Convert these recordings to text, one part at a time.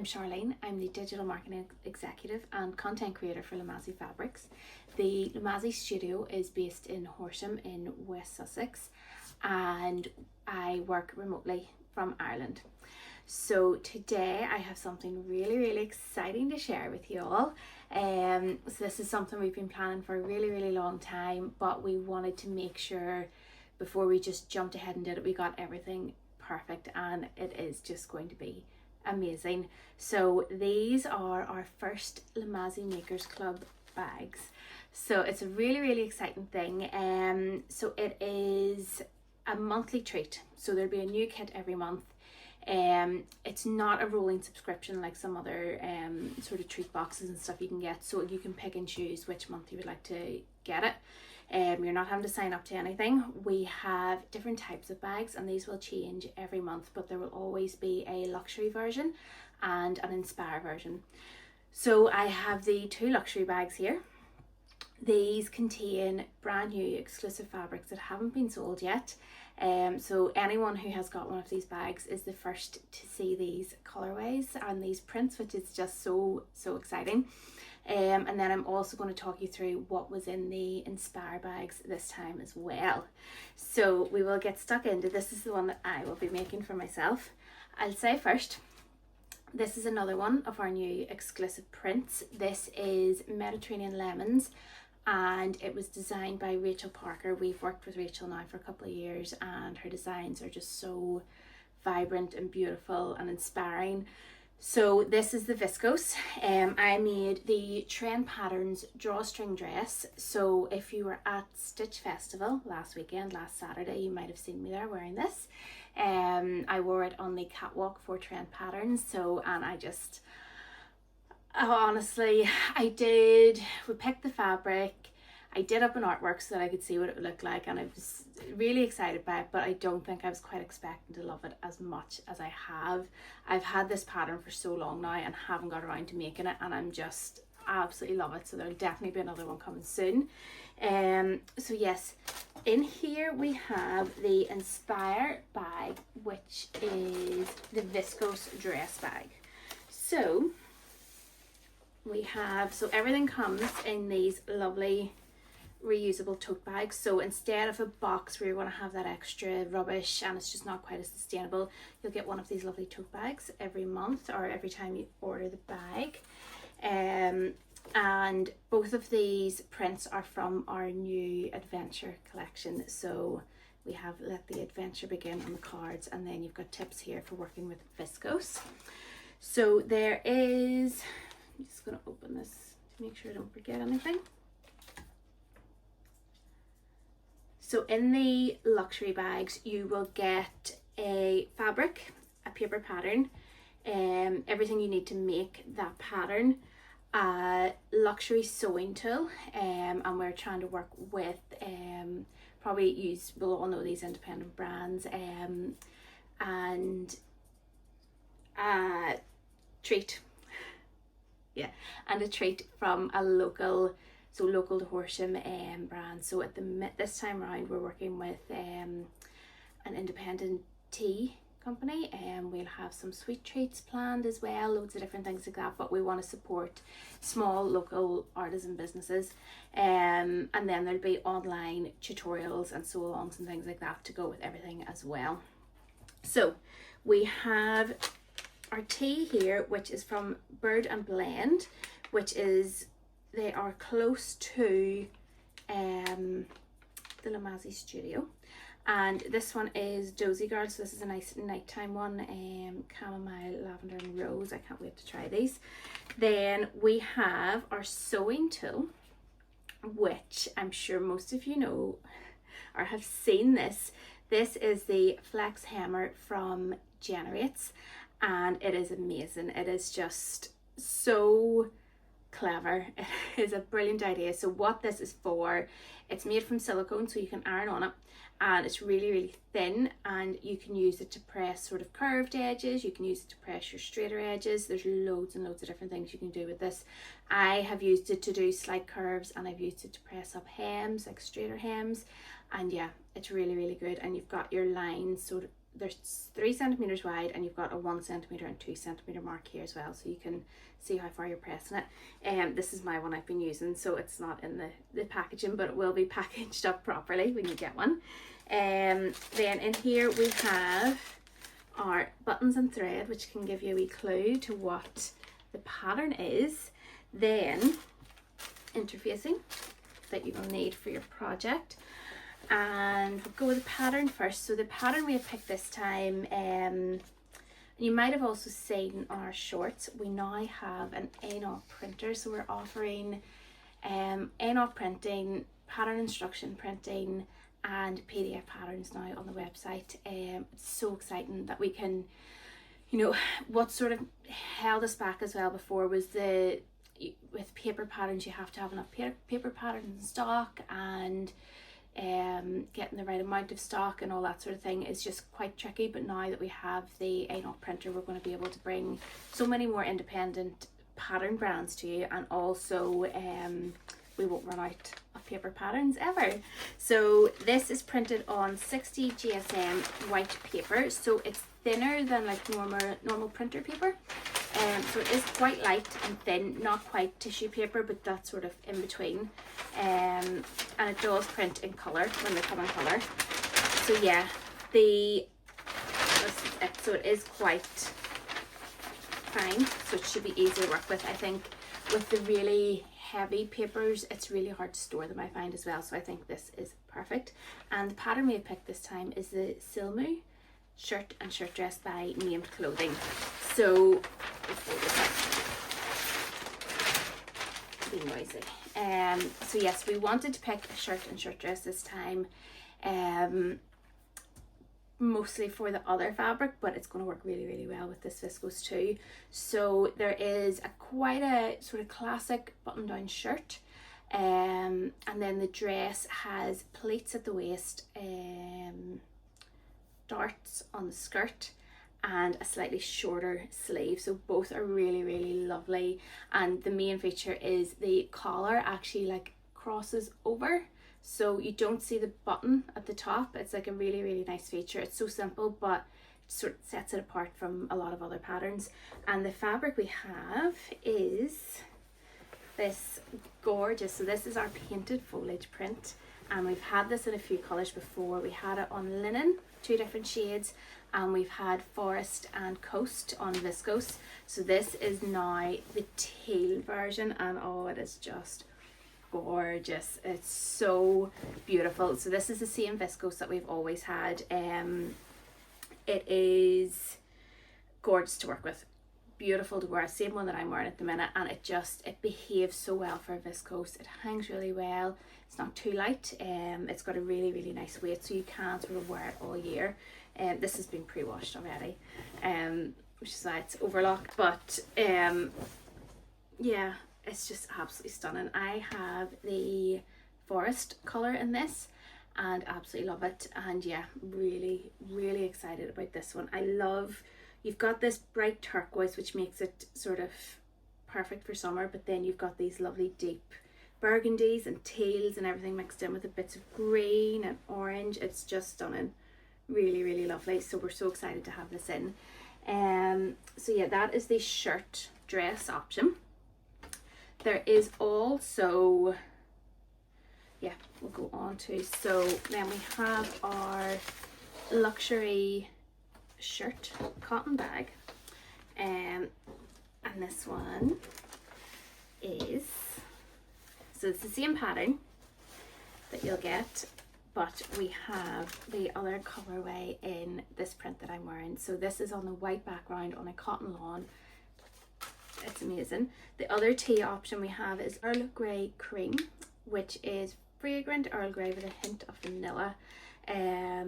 I'm Charlene. I'm the Digital Marketing Executive and Content Creator for Lamazi Fabrics. The Lamazi studio is based in Horsham in West Sussex, and I work remotely from Ireland. So today I have something really exciting to share with you all. So this is something we've been planning for a really long time, but we wanted to make sure before we just jumped ahead and did it, we got everything perfect, and it is just going to be amazing. So these are our first Lamazi Makers Club bags. So it's a really exciting thing. So it is a monthly treat. So there'll be a new kit every month. It's not a rolling subscription like some other sort of treat boxes and stuff you can get. So you can pick and choose which month you would like to get it. You're not having to sign up to anything. We have different types of bags, and these will change every month, but there will always be a luxury version and an inspire version. So I have the two luxury bags here. These contain brand new exclusive fabrics that haven't been sold yet. So anyone who has got one of these bags is the first to see these colorways and these prints, which is just so exciting. And then I'm also going to talk you through what was in the Inspire bags this time as well. So we will get stuck into this. This is the one that I will be making for myself. I'll say first, this is another one of our new exclusive prints. This is Mediterranean Lemons, and it was designed by Rachel Parker. We've worked with Rachel now for a couple of years, and her designs are just so vibrant and beautiful and inspiring. So this is the viscose. I made the Trend Patterns drawstring dress. So if you were at Stitch Festival last Saturday, you might have seen me there wearing this. I wore it on the catwalk for Trend Patterns. Honestly, we picked the fabric, I did up an artwork so that I could see what it would look like, and I was really excited by it, but I don't think I was quite expecting to love it as much as I have. I've had this pattern for so long now and haven't got around to making it, and I'm just absolutely love it. So there'll definitely be another one coming soon. So yes, in here we have the Inspire bag, which is the viscose dress bag. So everything comes in these lovely reusable tote bags. So instead of a box where you're going to have that extra rubbish and it's just not quite as sustainable, you'll get one of these lovely tote bags every month or every time you order the bag. And both of these prints are from our new adventure collection. So we have Let the Adventure Begin on the cards, and then you've got tips here for working with viscose. So there is, I'm just going to open this to make sure I don't forget anything. So in the luxury bags, you will get a fabric, a paper pattern, everything you need to make that pattern, a luxury sewing tool, and we're trying to work with, we'll all know these independent brands, and a treat. Yeah, and a treat from a local to Horsham brand. So this time around we're working with an independent tea company, and we'll have some sweet treats planned as well, loads of different things like that, but we want to support small local artisan businesses, and then there'll be online tutorials and sew alongs and things like that to go with everything as well. So we have our tea here, which is from Bird and Blend, which is, they are close to the Lamazi studio, and this one is Dozy Girl. So this is a nice nighttime one, chamomile, lavender and rose. I can't wait to try these. Then we have our sewing tool, which I'm sure most of you know or have seen this. This is the Flex Hammer from Generates, and it is amazing. It is just so clever. It is a brilliant idea. So what this is for, it's made from silicone, so you can iron on it, and it's really thin, and you can use it to press sort of curved edges, you can use it to press your straighter edges. There's loads and loads of different things you can do with this. I have used it to do slight curves, and I've used it to press up hems, like straighter hems, and yeah, it's really good. And you've got your lines there's 3 centimeters wide, and you've got a 1 centimeter and 2 centimeter mark here as well, so you can see how far you're pressing it. This is my one I've been using, so it's not in the packaging, but it will be packaged up properly when you get one. Then in here we have our buttons and thread, which can give you a wee clue to what the pattern is. Then interfacing that you will need for your project, and we'll go with the pattern first. So the pattern we have picked this time, you might have also seen on our shorts, we now have an A0 printer, so we're offering A0 printing, pattern instruction printing, and PDF patterns now on the website. It's so exciting that we can, you know, what sort of held us back as well before was with paper patterns, you have to have enough paper patterns in stock, and getting the right amount of stock and all that sort of thing is just quite tricky. But now that we have the A0 printer, we're going to be able to bring so many more independent pattern brands to you, and also we won't run out of paper patterns ever. So this is printed on 60 GSM white paper, so it's thinner than like normal printer paper. So it is quite light and thin, not quite tissue paper, but that's sort of in between. And it does print in colour when they come in colour. So yeah, so it is quite fine, so it should be easy to work with. I think with the really heavy papers, it's really hard to store them, I find, as well. So I think this is perfect. And the pattern we have picked this time is the Silmu shirt and shirt dress by Named Clothing. So be noisy. So yes, we wanted to pick a shirt and shirt dress this time, mostly for the other fabric, but it's going to work really, really well with this viscose too. So there is quite a sort of classic button-down shirt, and then the dress has pleats at the waist, darts on the skirt, and a slightly shorter sleeve. So both are really, really lovely, and the main feature is the collar actually like crosses over, so you don't see the button at the top. It's like a really, really nice feature. It's so simple, but it sort of sets it apart from a lot of other patterns. And the fabric we have is this gorgeous, so this is our painted foliage print, and we've had this in a few colours before. We had it on linen, 2 different shades, and we've had forest and coast on viscose. So this is now the teal version, and oh, it is just gorgeous. It's so beautiful. So this is the same viscose that we've always had. It is gorgeous to work with, beautiful to wear, same one that I'm wearing at the minute, and it behaves so well for a viscose. It hangs really well, it's not too light, it's got a really, really nice weight, so you can sort of wear it all year. This has been pre-washed already, which is why it's overlocked, but yeah, it's just absolutely stunning. I have the forest colour in this and absolutely love it, and yeah, really, really excited about this one. I love, you've got this bright turquoise, which makes it sort of perfect for summer, but then you've got these lovely deep burgundies and teals and everything mixed in with the bits of green and orange. It's just stunning, really, really lovely. So we're so excited to have this in. So yeah, that is the shirt dress option. There is also, yeah, we'll go on to, so then we have our luxury shirt cotton bag, and this one is, so it's the same pattern that you'll get, but we have the other colorway in this print that I'm wearing. So this is on the white background on a cotton lawn. It's amazing. The other tea option we have is Earl Grey Cream, which is fragrant Earl Grey with a hint of vanilla. Yeah,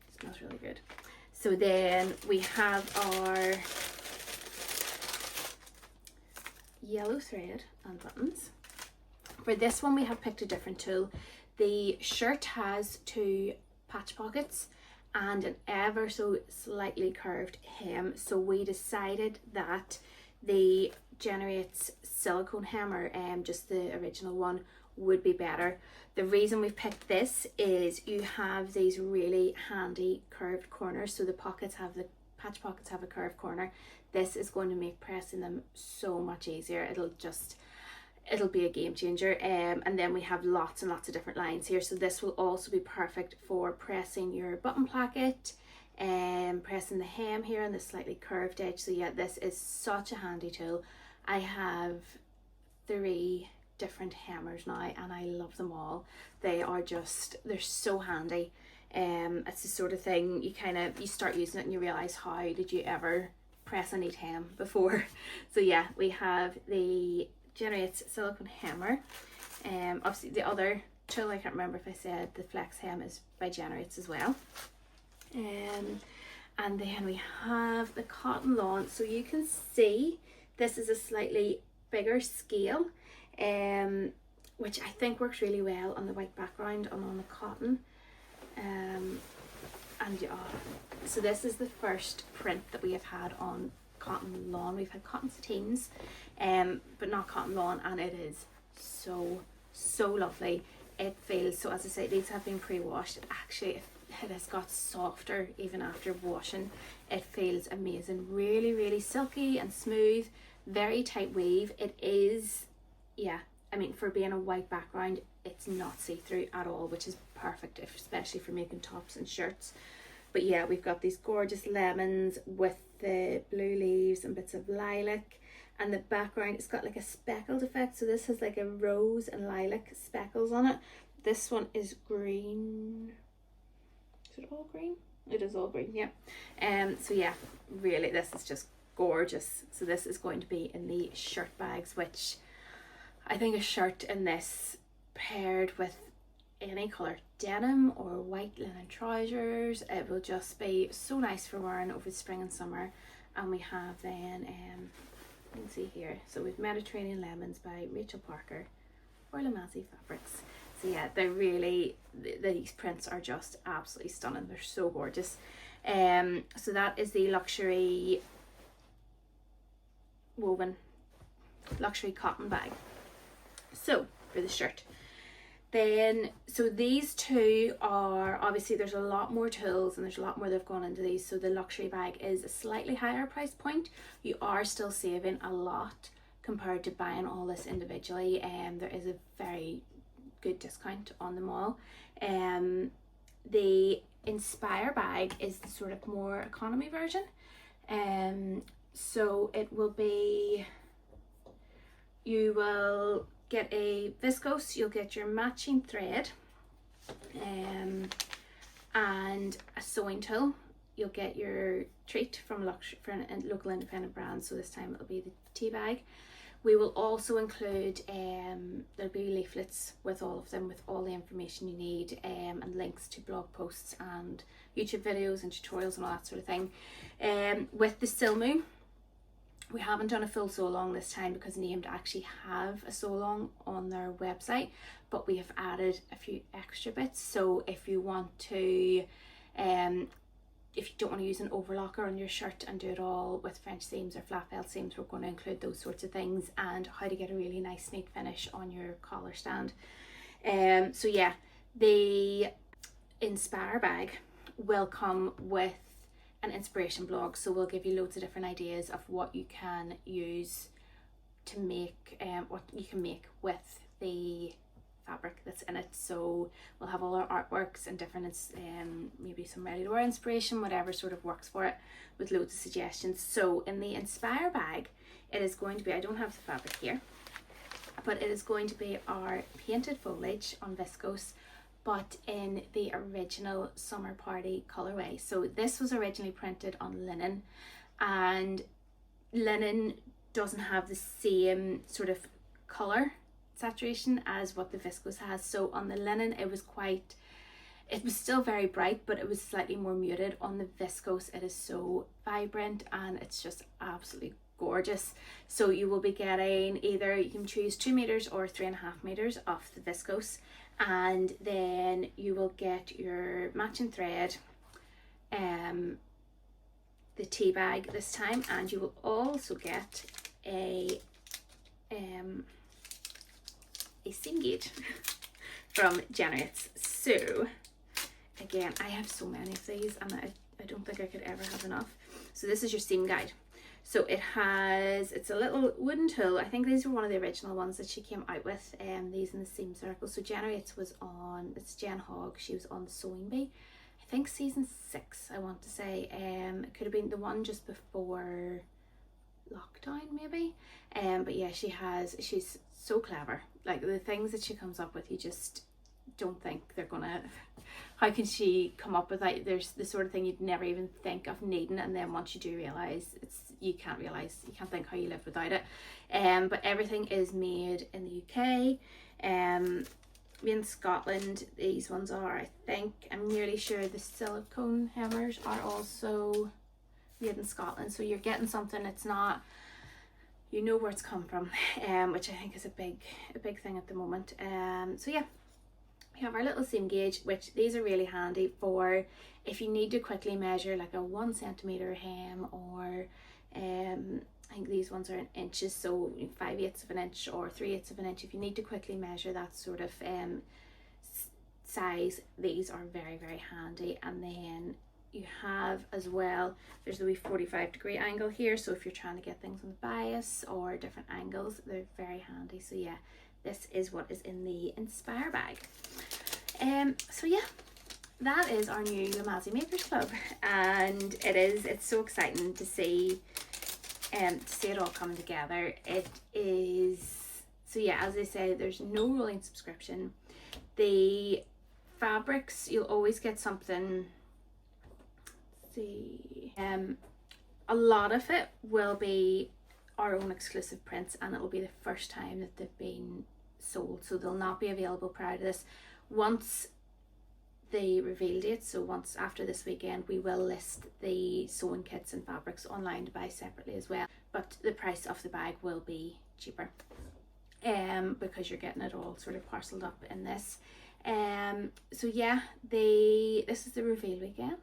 it smells really good. So then we have our yellow thread and buttons. For this one we have picked a different tool. The shirt has 2 patch pockets and an ever so slightly curved hem, so we decided that the Generates silicone hammer, just the original one, would be better. The reason we've picked this is you have these really handy curved corners, so the patch pockets have a curved corner. This is going to make pressing them so much easier. It'll be a game changer. And then we have lots and lots of different lines here, so this will also be perfect for pressing your button placket and pressing the hem here on the slightly curved edge. So yeah, this is such a handy tool. I have 3 different hammers now and I love them all. They're so handy. It's the sort of thing you start using it and you realize, how did you ever press a neat hem before? So yeah, we have the Generates silicone hammer. Obviously the other tool, I can't remember if I said the flex hem, is by Generates as well. And then we have the cotton lawn. So you can see this is a slightly bigger scale, which I think works really well on the white background and on the cotton. So this is the first print that we have had on cotton lawn. We've had cotton sateens, but not cotton lawn, and it is so lovely. It feels, so as I say, these have been pre-washed. Actually, it has got softer even after washing. It feels amazing, really silky and smooth, very tight weave. It is, yeah, I mean, for being a white background, it's not see-through at all, which is perfect, especially for making tops and shirts. But yeah, we've got these gorgeous lemons with the blue leaves and bits of lilac, and the background, it's got like a speckled effect. So this has like a rose and lilac speckles on it. This one is green. Is it all green? It is all green, yeah. So yeah, really, this is just gorgeous. So this is going to be in the shirt bags, which I think a shirt in this paired with any colour denim or white linen trousers, it will just be so nice for wearing over the spring and summer. And we have then, you can see here, so we've Mediterranean Lemons by Rachel Parker for Lamazi Fabrics. So yeah, they're really, these prints are just absolutely stunning. They're so gorgeous. So that is the luxury woven luxury cotton bag. So for the shirt, then, so these two are, obviously there's a lot more tools and there's a lot more that have gone into these. So the luxury bag is a slightly higher price point. You are still saving a lot compared to buying all this individually. There is a very good discount on them all. The Inspire bag is the sort of more economy version. So it will be, you will get a viscose, you'll get your matching thread, and a sewing tool. You'll get your treat from local independent brands, so this time it'll be the tea bag. We will also include, there'll be leaflets with all of them, with all the information you need, and links to blog posts and YouTube videos and tutorials and all that sort of thing. With the Silmu, we haven't done a full sew along this time because Named actually have a sew along on their website, but we have added a few extra bits. So if you want to, if you don't want to use an overlocker on your shirt and do it all with French seams or flat felt seams, we're going to include those sorts of things, and how to get a really nice neat finish on your collar stand. So yeah, the Inspire bag will come with an inspiration blog, so we'll give you loads of different ideas of what you can use to make, what you can make with the fabric that's in it. So we'll have all our artworks and different, maybe some ready to wear inspiration, whatever sort of works for it, with loads of suggestions. So in the Inspire bag, it is going to be, I don't have the fabric here, but it is going to be our painted foliage on viscose, but in the original Summer Party colorway. So this was originally printed on linen, and linen doesn't have the same sort of color saturation as what the viscose has. So on the linen it was still very bright, but it was slightly more muted. On the viscose it is so vibrant and it's just absolutely gorgeous. So you will be getting either, you can choose 2 meters or 3.5 meters of the viscose, and then you will get your matching thread, the tea bag this time, and you will also get a a seam gauge from Generates. So again, I have so many of these and I don't think I could ever have enough. So this is your seam guide. So it's a little wooden tool. I think these were one of the original ones that she came out with, these in the seam circle. So Generates was on, it's Jen Hogg, she was on Sewing Bee, I think season 6, I want to say. It could have been the one just before lockdown maybe. But yeah, she's so clever. Like the things that she comes up with, you just don't think they're gonna, how can she come up with that? There's the sort of thing you'd never even think of needing, and then once you do realize, you can't think how you live without it. But everything is made in the UK, made in Scotland. These ones are, I think, I'm nearly sure the silicone hemmers are also made in Scotland, so you're getting something, it's not, you know where it's come from, which I think is a big thing at the moment. So yeah, we have our little seam gauge, which these are really handy for if you need to quickly measure like a 1 centimeter hem, or I think these ones are in inches, so 5/8 of an inch or 3/8 of an inch. If you need to quickly measure that sort of size, these are very, very handy. And then you have as well, there's the wee 45-degree angle here, so if you're trying to get things on the bias or different angles, they're very handy. So yeah, this is what is in the Inspire bag. So yeah, that is our new Lamazi Makers Club, and it's so exciting to see it all coming together. It is, so yeah, as I say, there's no rolling subscription. The fabrics, you'll always get something. Let's see, a lot of it will be our own exclusive prints, and it'll be the first time that they've been sold, so they'll not be available prior to this. Once they reveal dates, so once after this weekend, we will list the sewing kits and fabrics online to buy separately as well, but the price of the bag will be cheaper, because you're getting it all sort of parceled up in this. So yeah, this is the reveal weekend.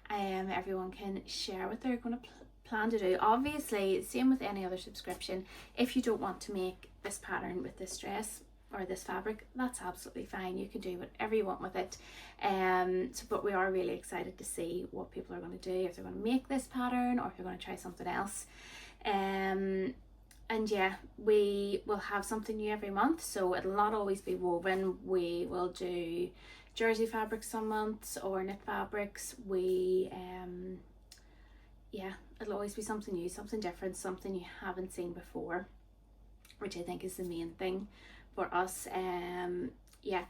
Everyone can share what they're going to plan to do. Obviously, same with any other subscription, if you don't want to make this pattern with this dress or this fabric, that's absolutely fine. You can do whatever you want with it. But we are really excited to see what people are going to do, if they're going to make this pattern or if they're going to try something else. And yeah, we will have something new every month, so it'll not always be woven. We will do jersey fabrics some months, or knit fabrics. Yeah, it'll always be something new, something different, something you haven't seen before, which I think is the main thing for us. Yeah,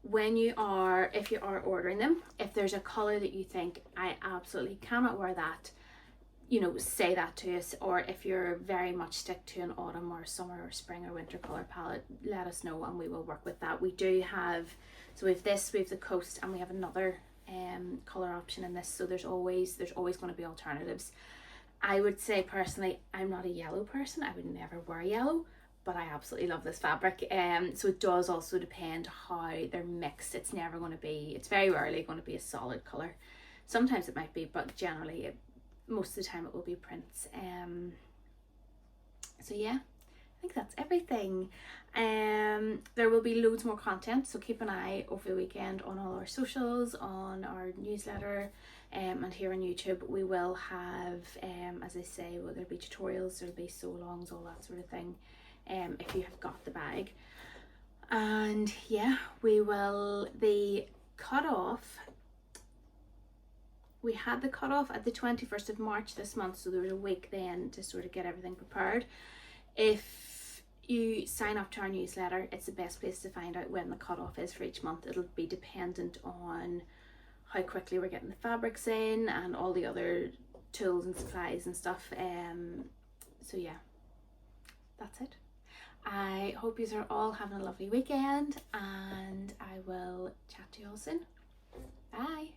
if you are ordering them, if there's a color that you think, I absolutely cannot wear that, you know, say that to us. Or if you're very much stick to an autumn or summer or spring or winter color palette, let us know and we will work with that. We do have, so we have the Coast, and we have another color option in this, so there's always going to be alternatives. I would say personally, I'm not a yellow person, I would never wear yellow, but I absolutely love this fabric. So it does also depend how they're mixed. It's very rarely going to be a solid color. Sometimes it might be, but generally most of the time it will be prints. So yeah, I think that's everything. There will be loads more content, so keep an eye over the weekend on all our socials, on our newsletter, and here on YouTube. We will have, as I say, there'll be tutorials, there'll be sew alongs, all that sort of thing, if you have got the bag. And yeah, we had the cutoff at the 21st of March this month, so there was a week then to sort of get everything prepared. If you sign up to our newsletter, it's the best place to find out when the cutoff is for each month. It'll be dependent on how quickly we're getting the fabrics in and all the other tools and supplies and stuff. So yeah, that's it. I hope you are all having a lovely weekend, and I will chat to you all soon. Bye.